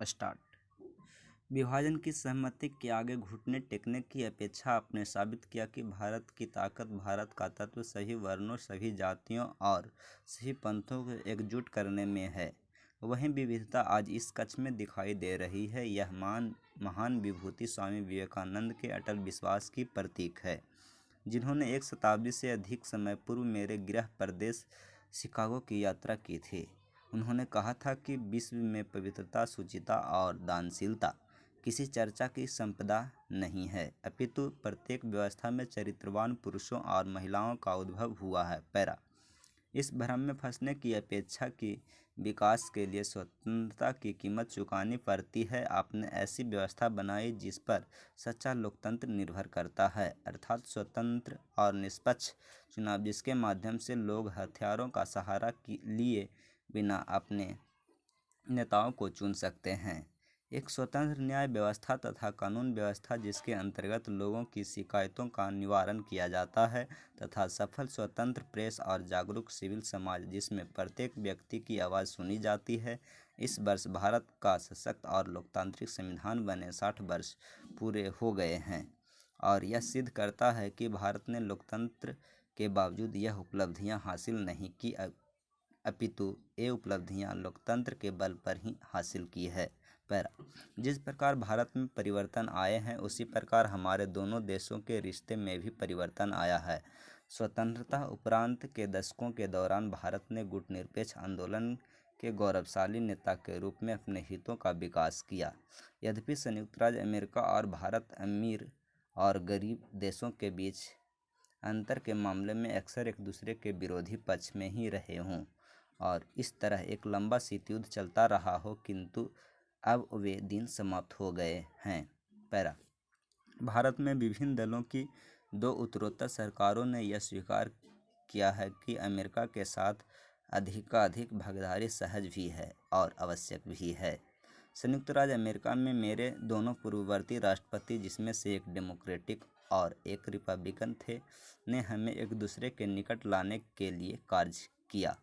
Start. विभाजन की सहमति के आगे घुटने टेकने की अपेक्षा आपने साबित किया कि भारत की ताकत, भारत का तत्व सभी वर्णों, सभी जातियों और सभी पंथों को एकजुट करने में है। वहीं विविधता आज इस कच्छ में दिखाई दे रही है। यह महान विभूति स्वामी विवेकानंद के अटल विश्वास की प्रतीक है, जिन्होंने एक शताब्दी से अधिक समय पूर्व मेरे गृह प्रदेश शिकागो की यात्रा की थी। उन्होंने कहा था कि विश्व में पवित्रता, शुचिता और दानशीलता किसी चर्चा की संपदा नहीं है, अपितु प्रत्येक व्यवस्था में चरित्रवान पुरुषों और महिलाओं का उद्भव हुआ है। पैरा। इस भ्रम में फंसने की अपेक्षा की विकास के लिए स्वतंत्रता की कीमत चुकानी पड़ती है। आपने ऐसी व्यवस्था बनाई जिस पर सच्चा लोकतंत्र निर्भर करता है, अर्थात स्वतंत्र और निष्पक्ष चुनाव, जिसके माध्यम से लोग हथियारों का सहारा लिए बिना अपने नेताओं को चुन सकते हैं। एक स्वतंत्र न्याय व्यवस्था तथा कानून व्यवस्था जिसके अंतर्गत लोगों की शिकायतों का निवारण किया जाता है, तथा सफल स्वतंत्र प्रेस और जागरूक सिविल समाज जिसमें प्रत्येक व्यक्ति की आवाज़ सुनी जाती है। इस वर्ष भारत का सशक्त और लोकतांत्रिक संविधान बने 60 वर्ष पूरे हो गए हैं, और यह सिद्ध करता है कि भारत ने लोकतंत्र के बावजूद यह उपलब्धियां हासिल नहीं की, अपितु ये उपलब्धियां लोकतंत्र के बल पर ही हासिल की है। पैरा। जिस प्रकार भारत में परिवर्तन आए हैं, उसी प्रकार हमारे दोनों देशों के रिश्ते में भी परिवर्तन आया है। स्वतंत्रता उपरांत के दशकों के दौरान भारत ने गुटनिरपेक्ष आंदोलन के गौरवशाली नेता के रूप में अपने हितों का विकास किया। यद्यपि संयुक्त राज्य अमेरिका और भारत अमीर और गरीब देशों के बीच अंतर के मामले में अक्सर एक दूसरे के विरोधी पक्ष में ही रहे हों और इस तरह एक लंबा शीतयुद्ध चलता रहा हो, किंतु अब वे दिन समाप्त हो गए हैं। पैरा। भारत में विभिन्न दलों की 2 उत्तरोत्तर सरकारों ने यह स्वीकार किया है कि अमेरिका के साथ अधिकाधिक भागीदारी सहज भी है और आवश्यक भी है। संयुक्त राज्य अमेरिका में मेरे दोनों पूर्ववर्ती राष्ट्रपति, जिसमें से एक डेमोक्रेटिक और एक रिपब्लिकन थे, ने हमें एक दूसरे के निकट लाने के लिए कार्य किया,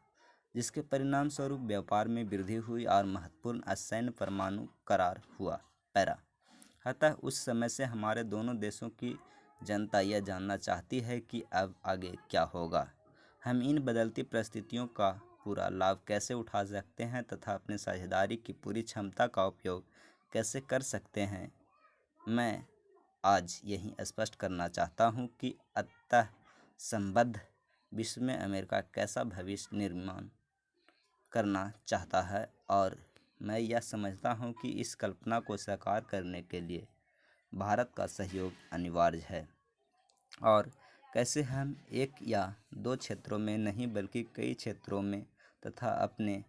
जिसके परिणाम स्वरूप व्यापार में वृद्धि हुई और महत्वपूर्ण असैन्य परमाणु करार हुआ। पैरा। अतः उस समय से हमारे दोनों देशों की जनता यह जानना चाहती है कि अब आगे क्या होगा, हम इन बदलती परिस्थितियों का पूरा लाभ कैसे उठा सकते हैं तथा अपने साझेदारी की पूरी क्षमता का उपयोग कैसे कर सकते हैं। मैं आज यही स्पष्ट करना चाहता हूँ कि अंतः संबद्ध विश्व में अमेरिका कैसा भविष्य निर्माण करना चाहता है, और मैं यह समझता हूँ कि इस कल्पना को साकार करने के लिए भारत का सहयोग अनिवार्य है, और कैसे हम एक या 2 क्षेत्रों में नहीं बल्कि कई क्षेत्रों में तथा अपने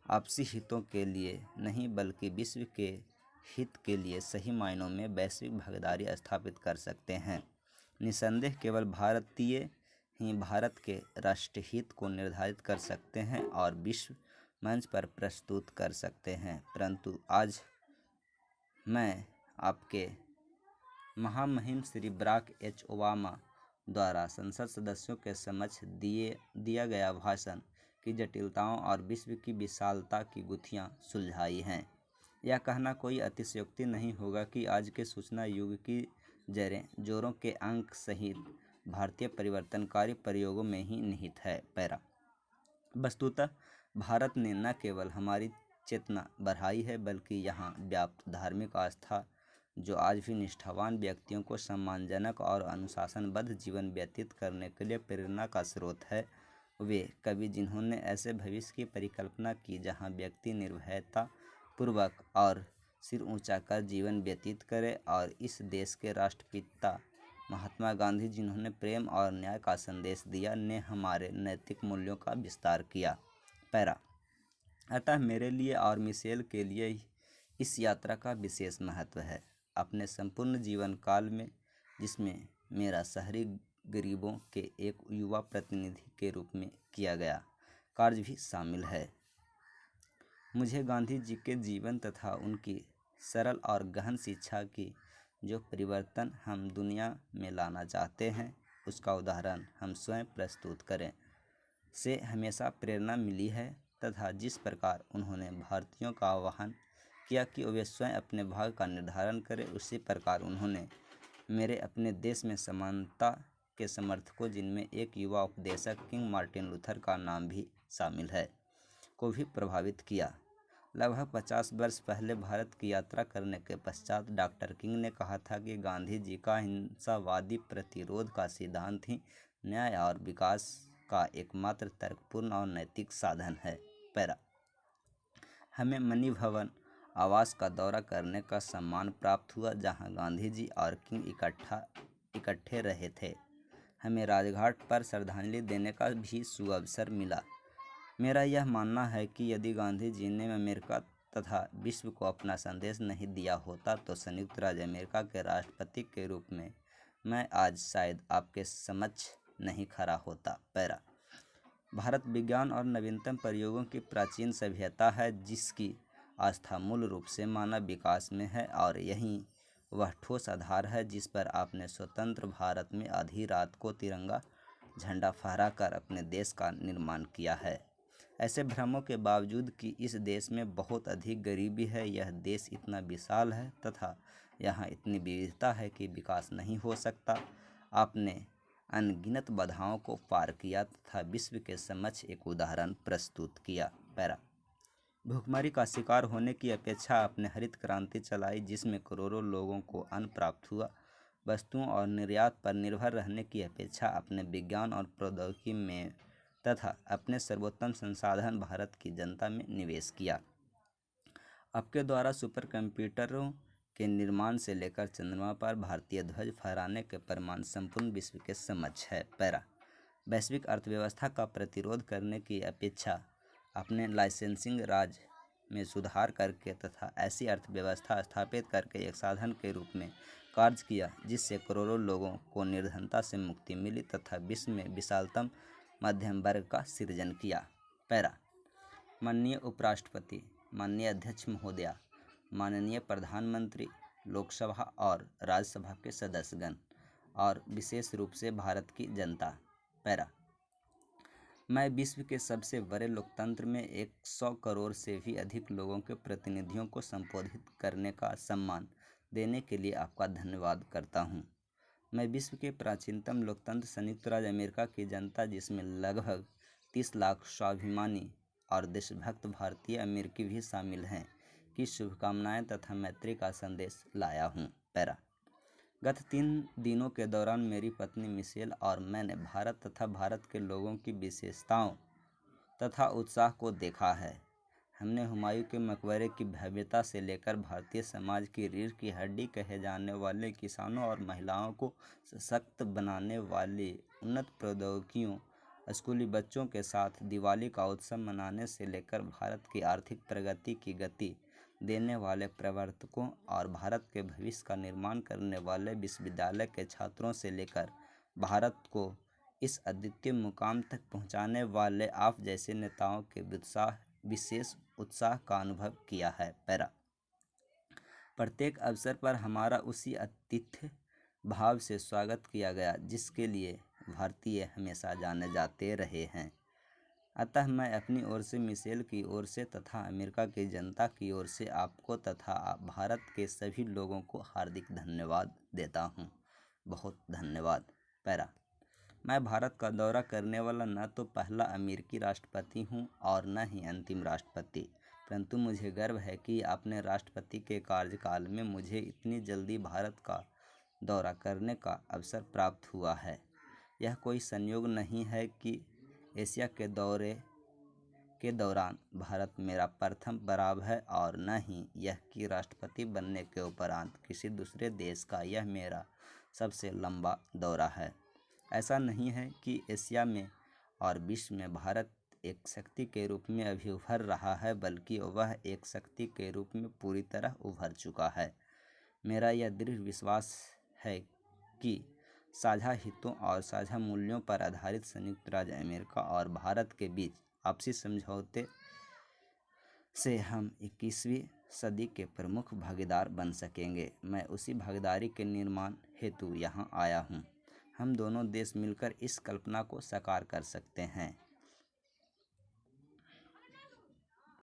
आपसी हितों के लिए नहीं बल्कि विश्व के हित के लिए सही मायनों में वैश्विक भागीदारी स्थापित कर सकते हैं। निसंदेह केवल भारतीय ही भारत के राष्ट्रीय हित को निर्धारित कर सकते हैं और विश्व मंच पर प्रस्तुत कर सकते हैं, परंतु आज मैं आपके महामहिम श्री बराक एच ओबामा द्वारा संसद सदस्यों के समक्ष दिया गया भाषण की जटिलताओं और विश्व की विशालता की गुत्थियां सुलझाई हैं। यह कहना कोई अतिशयोक्ति नहीं होगा कि आज के सूचना युग की जड़ें जोरों के अंक सहित भारतीय परिवर्तनकारी प्रयोगों में ही निहित है। पैरा। वस्तुतः भारत ने न केवल हमारी चेतना बढ़ाई है, बल्कि यहाँ व्याप्त धार्मिक आस्था, जो आज भी निष्ठावान व्यक्तियों को सम्मानजनक और अनुशासनबद्ध जीवन व्यतीत करने के लिए प्रेरणा का स्रोत है। वे कवि जिन्होंने ऐसे भविष्य की परिकल्पना की जहाँ व्यक्ति निर्भयता पूर्वक और सिर ऊंचा कर जीवन व्यतीत करे, और इस देश के राष्ट्रपिता महात्मा गांधी जिन्होंने प्रेम और न्याय का संदेश दिया, ने हमारे नैतिक मूल्यों का विस्तार किया। पैरा। अतः मेरे लिए और मिशेल के लिए इस यात्रा का विशेष महत्व है। अपने संपूर्ण जीवन काल में, जिसमें मेरा शहरी गरीबों के एक युवा प्रतिनिधि के रूप में किया गया कार्य भी शामिल है, मुझे गांधी जी के जीवन तथा उनकी सरल और गहन शिक्षा की जो परिवर्तन हम दुनिया में लाना चाहते हैं, उसका उदाहरण हम स्वयं प्रस्तुत करें, से हमेशा प्रेरणा मिली है, तथा जिस प्रकार उन्होंने भारतीयों का आह्वान किया कि वे स्वयं अपने भाग्य का निर्धारण करें। उसी प्रकार उन्होंने मेरे अपने देश में समानता के समर्थकों, जिनमें एक युवा उपदेशक किंग मार्टिन लूथर का नाम भी शामिल है, को भी प्रभावित किया। लगभग 50 वर्ष पहले भारत की यात्रा करने के पश्चात डॉक्टर किंग ने कहा था कि गांधी जी का हिंसावादी प्रतिरोध का सिद्धांत ही न्याय और विकास का एकमात्र तर्कपूर्ण और नैतिक साधन है। पैरा, हमें मणि भवन आवास का दौरा करने का सम्मान प्राप्त हुआ, जहां गांधी जी और किंग इकट्ठे रहे थे। हमें राजघाट पर श्रद्धांजलि देने का भी सुअवसर मिला। मेरा यह मानना है कि यदि गांधी जी ने अमेरिका तथा विश्व को अपना संदेश नहीं दिया होता तो संयुक्त राज्य अमेरिका के राष्ट्रपति के रूप में मैं आज शायद आपके समक्ष नहीं खड़ा होता। पैरा, भारत विज्ञान और नवीनतम प्रयोगों की प्राचीन सभ्यता है, जिसकी आस्था मूल रूप से मानव विकास में है, और यही वह ठोस आधार है जिस पर आपने स्वतंत्र भारत में आधी रात को तिरंगा झंडा फहराकर अपने देश का निर्माण किया है। ऐसे भ्रमों के बावजूद कि इस देश में बहुत अधिक गरीबी है, यह देश इतना विशाल है तथा यहाँ इतनी विविधता है कि विकास नहीं हो सकता। आपने अनगिनत बाधाओं को पार किया तथा विश्व के समक्ष एक उदाहरण प्रस्तुत किया। पैरा, भूखमरी का शिकार होने की अपेक्षा आपने हरित क्रांति चलाई, जिसमें करोड़ों लोगों को अन्न प्राप्त हुआ। वस्तुओं और निर्यात पर निर्भर रहने की अपेक्षा अपने विज्ञान और प्रौद्योगिकी में तथा अपने सर्वोत्तम संसाधन भारत की जनता में निवेश किया। आपके द्वारा सुपर कंप्यूटरों के निर्माण से लेकर चंद्रमा पर भारतीय ध्वज फहराने के प्रमाण संपूर्ण विश्व के समक्ष है। पैरा, वैश्विक अर्थव्यवस्था का प्रतिरोध करने की अपेक्षा अपने लाइसेंसिंग राज में सुधार करके तथा ऐसी अर्थव्यवस्था स्थापित करके एक साधन के रूप में कार्य किया जिससे करोड़ों लोगों को निर्धनता से मुक्ति मिली तथा विश्व में विशालतम मध्यम वर्ग का सृजन किया। पैरा, माननीय उपराष्ट्रपति, माननीय अध्यक्ष महोदया, माननीय प्रधानमंत्री, लोकसभा और राज्यसभा के सदस्यगण और विशेष रूप से भारत की जनता। पैरा, मैं विश्व के सबसे बड़े लोकतंत्र में 100 करोड़ से भी अधिक लोगों के प्रतिनिधियों को संबोधित करने का सम्मान देने के लिए आपका धन्यवाद करता हूं। मैं विश्व के प्राचीनतम लोकतंत्र संयुक्त राज्य अमेरिका की जनता, जिसमें लगभग 30 लाख स्वाभिमानी और देशभक्त भारतीय अमेरिकी भी शामिल हैं, की शुभकामनाएं तथा मैत्री का संदेश लाया हूं। पैरा, गत 3 दिनों के दौरान मेरी पत्नी मिशेल और मैंने भारत तथा भारत के लोगों की विशेषताओं तथा उत्साह को देखा है। हमने हुमायूं के मकबरे की भव्यता से लेकर भारतीय समाज की रीढ़ की हड्डी कहे जाने वाले किसानों और महिलाओं को सशक्त बनाने वाली उन्नत प्रौद्योगिकियों, स्कूली बच्चों के साथ दिवाली का उत्सव मनाने से लेकर भारत की आर्थिक प्रगति की गति देने वाले प्रवर्तकों और भारत के भविष्य का निर्माण करने वाले विश्वविद्यालय के छात्रों से लेकर भारत को इस अद्वितीय मुकाम तक पहुंचाने वाले आप जैसे नेताओं के विशेष उत्साह का अनुभव किया है। पैरा, प्रत्येक अवसर पर हमारा उसी आतिथ्य भाव से स्वागत किया गया जिसके लिए भारतीय हमेशा जाने जाते रहे हैं। अतः मैं अपनी ओर से, मिशेल की ओर से तथा अमेरिका की जनता की ओर से आपको तथा भारत के सभी लोगों को हार्दिक धन्यवाद देता हूँ। बहुत धन्यवाद। पैरा, मैं भारत का दौरा करने वाला न तो पहला अमेरिकी राष्ट्रपति हूँ और न ही अंतिम राष्ट्रपति, परंतु मुझे गर्व है कि अपने राष्ट्रपति के कार्यकाल में मुझे इतनी जल्दी भारत का दौरा करने का अवसर प्राप्त हुआ है। यह कोई संयोग नहीं है कि एशिया के दौरे के दौरान भारत मेरा प्रथम पड़ाव है और न ही यह कि राष्ट्रपति बनने के उपरांत किसी दूसरे देश का यह मेरा सबसे लंबा दौरा है। ऐसा नहीं है कि एशिया में और विश्व में भारत एक शक्ति के रूप में अभी उभर रहा है, बल्कि वह एक शक्ति के रूप में पूरी तरह उभर चुका है। मेरा यह दृढ़ विश्वास है कि साझा हितों और साझा मूल्यों पर आधारित संयुक्त राज्य अमेरिका और भारत के बीच आपसी समझौते से हम 21वीं सदी के प्रमुख भागीदार बन सकेंगे। मैं उसी भागीदारी के निर्माण हेतु यहाँ आया हूँ। हम दोनों देश मिलकर इस कल्पना को साकार कर सकते हैं।